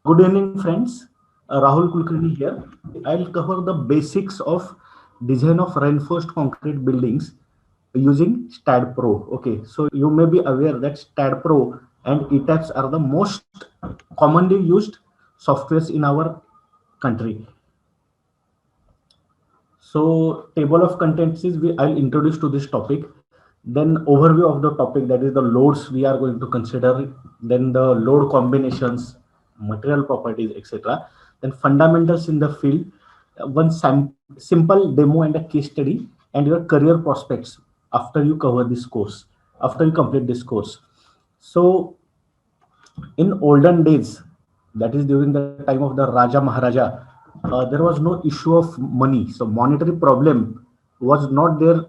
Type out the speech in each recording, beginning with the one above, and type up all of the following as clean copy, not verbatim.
Good evening, friends. Rahul Kulkarni here. I'll cover the basics of design of reinforced concrete buildings using STAD Pro. Okay, so you may be aware that STAD Pro and ETABS are the most commonly used softwares in our country. So table of contents is I'll introduce to this topic, then overview of the topic, that is the loads we are going to consider, then the load combinations, material properties, etc. Then fundamentals in the field, one simple demo and a case study, and your career prospects after you cover this course, after you complete this course. So in olden days, that is during the time of the Raja Maharaja, there was no issue of money, so monetary problem was not there,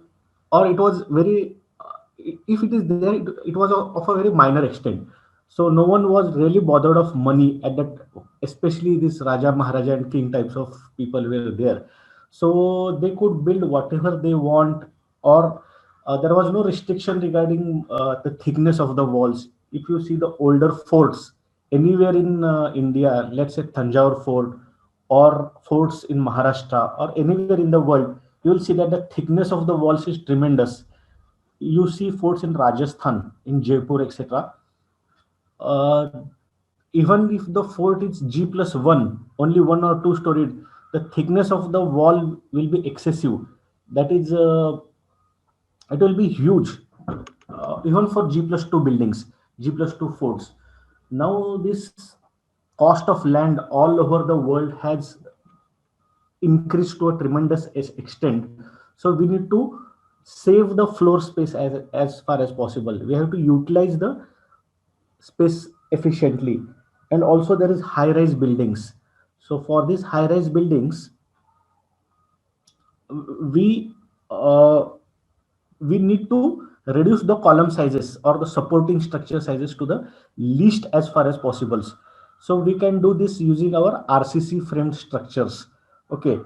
or it was very, if it is there, it was of a very minor extent. So no one was really bothered of money at that, especially this Raja Maharaja and king types of people were there, so they could build whatever they want, or there was no restriction regarding the thickness of the walls. If you see the older forts anywhere in India, let's say Tanjore Fort or forts in Maharashtra or anywhere in the world, you will see that the thickness of the walls is tremendous. You see forts in Rajasthan, in Jaipur, etc. Uh, Even if the fort is G plus one, only one or two storied, the thickness of the wall will be excessive. That is, it will be huge, even for G plus two buildings, G plus two forts. Now, this cost of land all over the world has increased to a tremendous extent. So we need to save the floor space as far as possible. We have to utilize the space efficiently. And also there is high rise buildings. So for these high rise buildings, we uh, we need to reduce the column sizes or the supporting structure sizes to the least as far as possible. So we can do this using our RCC framed structures. Okay.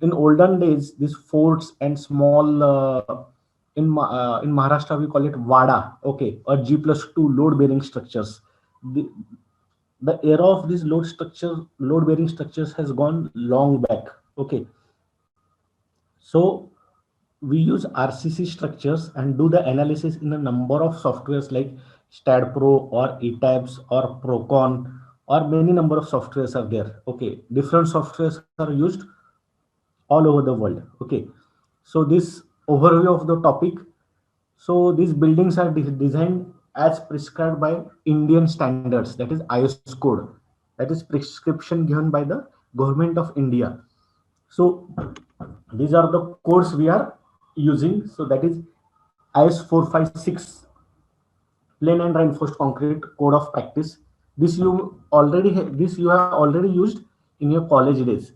In olden days, these forts and small, in Maharashtra we call it Wada. Okay, or G plus two load bearing structures. The era of these load bearing structures has gone long back. Okay, so we use RCC structures and do the analysis in a number of softwares like STADPro or ETABS or Procon, or many number of softwares are there. Okay, different softwares are used all over the world. Okay, so this overview of the topic. So these buildings are designed as prescribed by Indian standards, that is IS code, that is prescription given by the government of India. So these are the codes we are using. So that is IS 456, plain and reinforced concrete code of practice. This you have already used in your college days.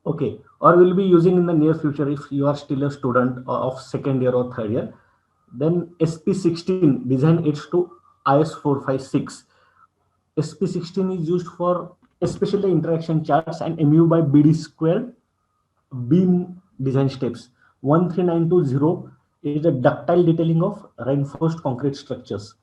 Okay, or will be using in the near future if you are still a student of second year or third year. Then SP16 design aids to IS 456. SP16 is used for especially interaction charts and MU by BD squared beam design steps. 13920 is the ductile detailing of reinforced concrete structures.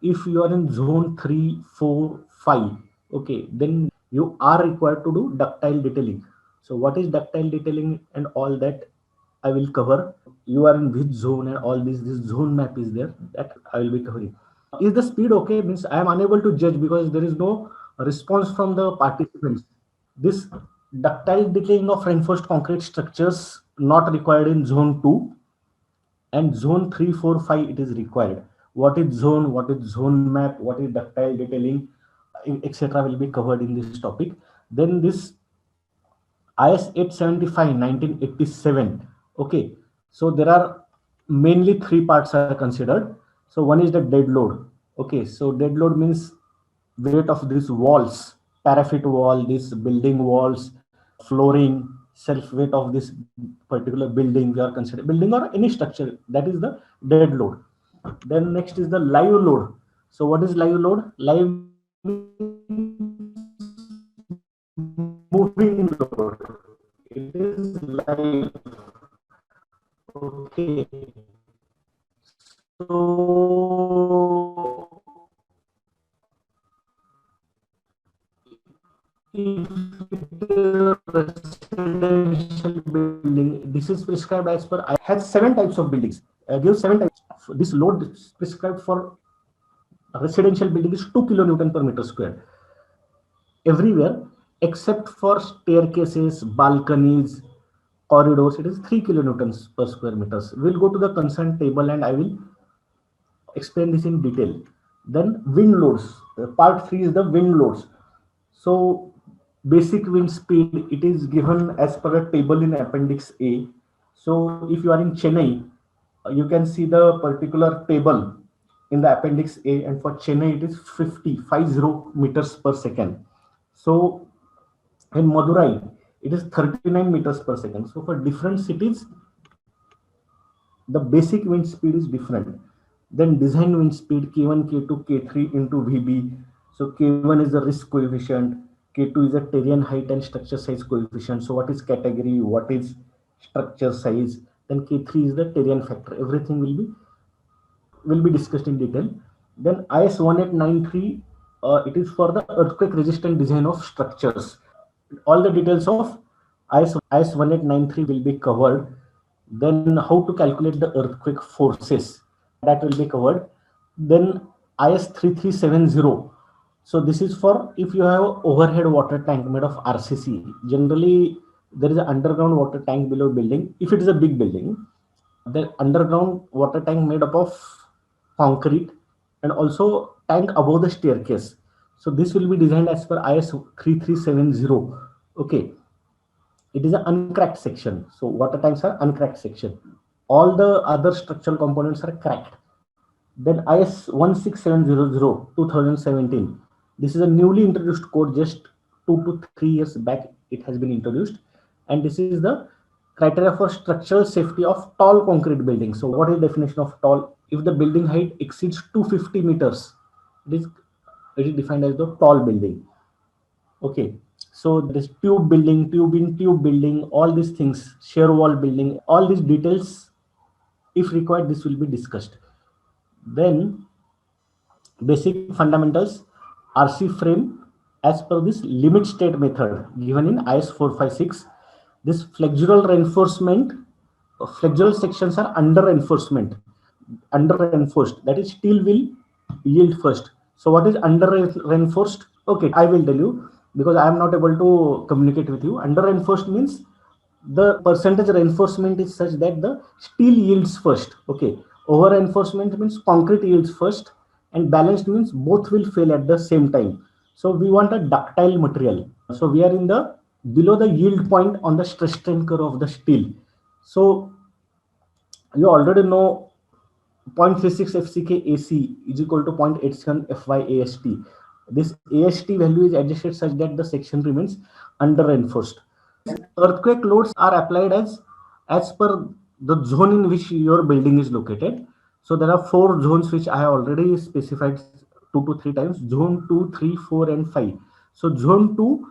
If you are in zone 3, 4, 5, okay, then you are required to do ductile detailing. So what is ductile detailing and all that I will cover. You are in which zone and all this zone map is there, that I will be covering. Is the speed okay? Means I am unable to judge because there is no response from the participants. This ductile detailing of reinforced concrete structures not required in zone 2, and zone 3, 4, 5 it is required. What is zone map, what is ductile detailing, etc. will be covered in this topic. Then this IS 875 1987. Okay, so there are mainly three parts are considered. So one is the dead load. Okay, so dead load means weight of these walls, parapet wall, this building walls, flooring, self weight of this particular building we are considering, building or any structure, that is the dead load. Then next is the live load. So what is live load? Live means moving load. It is live. Okay. So if it is a residential building, this is prescribed as per, I has 7 types of buildings, gives 7 types. This load prescribed for residential building is 2 kilonewton per meter square everywhere, except for staircases, balconies, corridors. It is 3 kilonewtons per square meters. We'll go to the concerned table and I will explain this in detail. Then wind loads. Part 3 is the wind loads. So basic wind speed, it is given as per a table in appendix A. So if you are in Chennai, you can see the particular table in the appendix A, and for Chennai it is 50 meters per second. So in Madurai it is 39 meters per second. So for different cities the basic wind speed is different. Then design wind speed K1, K2, K3 into VB. So K1 is the risk coefficient, K2 is the terrain height and structure size coefficient. So what is category, what is structure size, then K3 is the terrain factor. Everything will be discussed in detail. Then IS 1893, it is for the earthquake resistant design of structures. All the details of IS 1893 will be covered. Then how to calculate the earthquake forces, that will be covered. Then IS 3370. So this is for if you have overhead water tank made of RCC. Generally, there is an underground water tank below building. If it is a big building, the underground water tank made up of concrete and also tank above the staircase. So this will be designed as per IS 3370. Okay. It is an uncracked section. So water tanks are uncracked section. All the other structural components are cracked. Then IS 16700 2017. This is a newly introduced code, just 2 to 3 years back it has been introduced. And this is the criteria for structural safety of tall concrete buildings. So what is the definition of tall? If the building height exceeds 250 meters, it is defined as the tall building. Okay. So this tube building, tube in tube building, all these things, shear wall building, all these details, if required, this will be discussed. Then basic fundamentals, RC frame as per this limit state method given in IS 456. This flexural reinforcement, flexural sections are under reinforced, that is steel will yield first. So what is under reinforced? Okay, I will tell you, because I am not able to communicate with you. Under reinforced means the percentage reinforcement is such that the steel yields first. Okay, over reinforcement means concrete yields first, and balanced means both will fail at the same time. So we want a ductile material. So we are in the below the yield point on the stress strain curve of the steel. So you already know 0.36 FCK AC is equal to 0.87 FY AST. This AST value is adjusted such that the section remains under reinforced. Earthquake loads are applied as per the zone in which your building is located. So there are 4 zones which I have already specified 2 to 3 times: zone 2, 3, 4, and 5. So zone 2,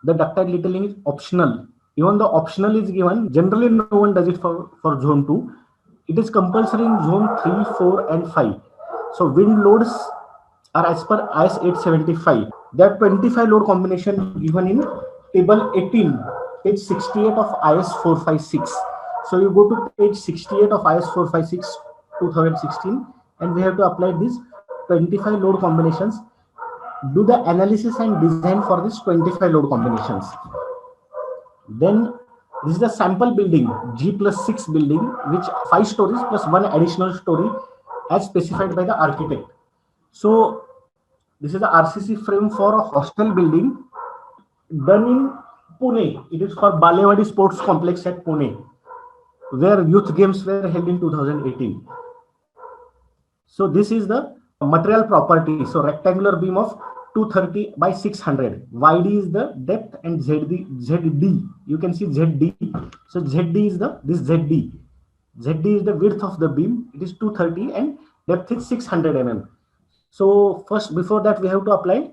the ductile detailing is optional. Even the optional is given, generally no one does it for zone 2. It is compulsory in zone 3, 4, and 5. So wind loads are as per IS 875. There are 25 load combination given in table 18, page 68 of IS 456. So you go to page 68 of IS 456 2016, and we have to apply these 25 load combinations. Do the analysis and design for these 25 load combinations. Then this is the sample building, G+6 building, which 5 stories plus 1 additional story as specified by the architect. So this is the RCC frame for a hostel building done in Pune. It is for Balewadi Sports Complex at Pune, where youth games were held in 2018. So this is the material property. So rectangular beam of 230 by 600. YD is the depth, and ZD. You can see ZD. So ZD is this ZD. ZD is the width of the beam. It is 230 and depth is 600 mm. So first, before that, we have to apply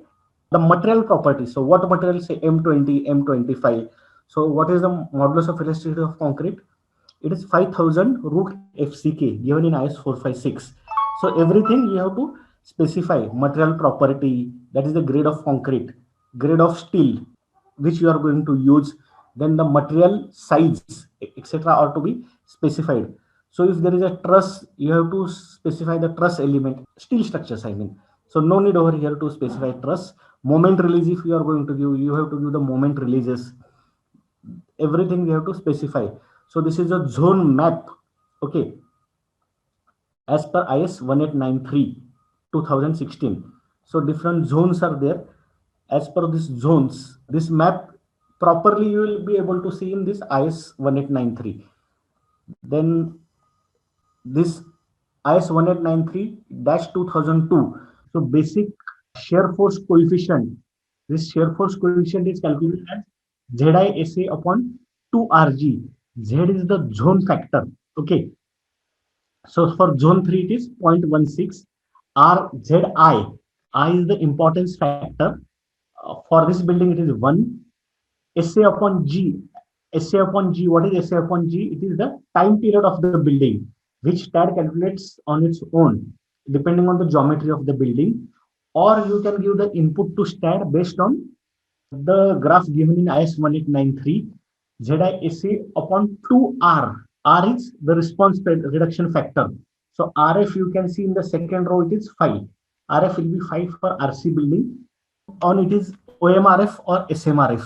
the material property. So what material? Say M20, M25. So what is the modulus of elasticity of concrete? It is 5000 root FCK given in IS 456. So everything you have to specify: material property, that is the grade of concrete, grade of steel which you are going to use, then the material size, etc. are to be specified. So if there is a truss, you have to specify the truss element, steel structures I mean. So no need over here to specify truss. Moment release, if you are going to give, you have to give the moment releases. Everything we have to specify. So this is a zone map. Okay, as per IS 1893 2016. So different zones are there. As per these zones, this map properly you will be able to see in this IS 1893. Then this IS 1893-2002. So basic shear force coefficient. This shear force coefficient is calculated as ZISA upon 2RG. Z is the zone factor. Okay. So for zone 3, it is 0.16. RZI. I is the importance factor. For this building, it is 1. SA upon G. SA upon G. What is SA upon G? It is the time period of the building, which STAD calculates on its own, depending on the geometry of the building. Or you can give the input to STAD based on the graph given in IS 1893. ZISA upon 2R. R is the response reduction factor. So RF you can see in the second row it is 5. RF will be 5 for RC building. On it is OMRF or SMRF.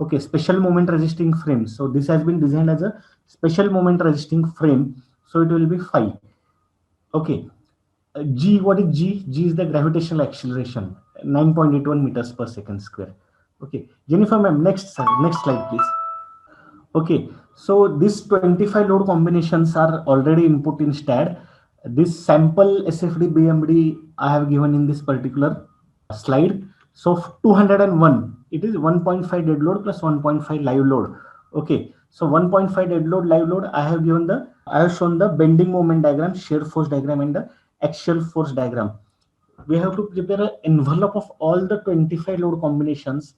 Okay, special moment resisting frame. So this has been designed as a special moment resisting frame. So it will be 5. Okay. G, what is G? G is the gravitational acceleration, 9.81 meters per second square. Okay, Jennifer ma'am, next slide please. Okay, so these 25 load combinations are already input in STAD. This sample SFD BMD I have given in this particular slide. So 201, it is 1.5 dead load plus 1.5 live load. Okay, so 1.5 dead load, live load, I have shown the bending moment diagram, shear force diagram, and the axial force diagram. We have to prepare an envelope of all the 25 load combinations,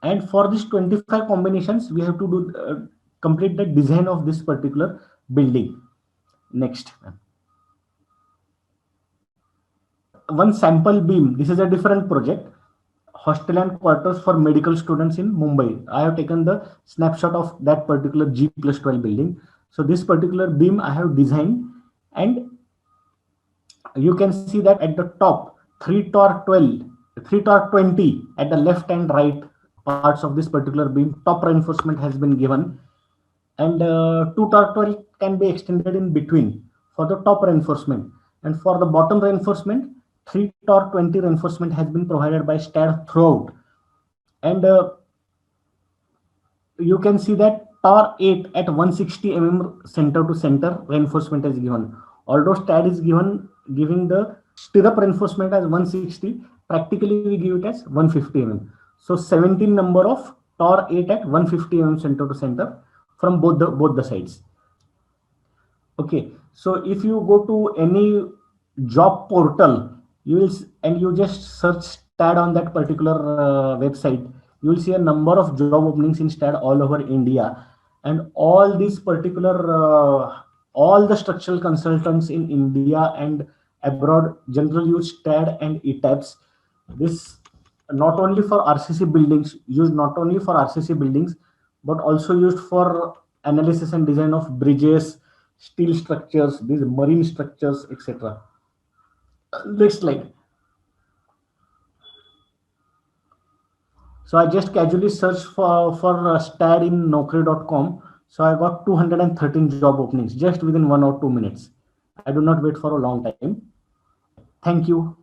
and for this 25 combinations we have to do complete the design of this particular building. Next, one sample beam. This is a different project. Hostel and quarters for medical students in Mumbai. I have taken the snapshot of that particular G+12 building. So this particular beam I have designed, and you can see that at the top 3 torque 12, 3 torque 20 at the left and right parts of this particular beam, top reinforcement has been given, and 2 torque 12 can be extended in between for the top reinforcement, and for the bottom reinforcement 3 torque 20 reinforcement has been provided by STAD throughout. And you can see that torque 8 at 160 mm center to center reinforcement is given. Although STAD is giving the stirrup reinforcement as 160, practically we give it as 150 mm. So 17 number of torque 8 at 150 mm center to center from both the sides. Okay, so if you go to any job portal, you just search STAD on that particular website, you will see a number of job openings in STAD all over India, and all these particular all the structural consultants in India and abroad generally use STAD and ETABS. This not only for RCC buildings, used not only for RCC buildings, but also used for analysis and design of bridges, steel structures, these marine structures, etc. Next slide. So I just casually searched for STAD in Naukri.com. So I got 213 job openings just within 1 or 2 minutes. I do not wait for a long time. Thank you.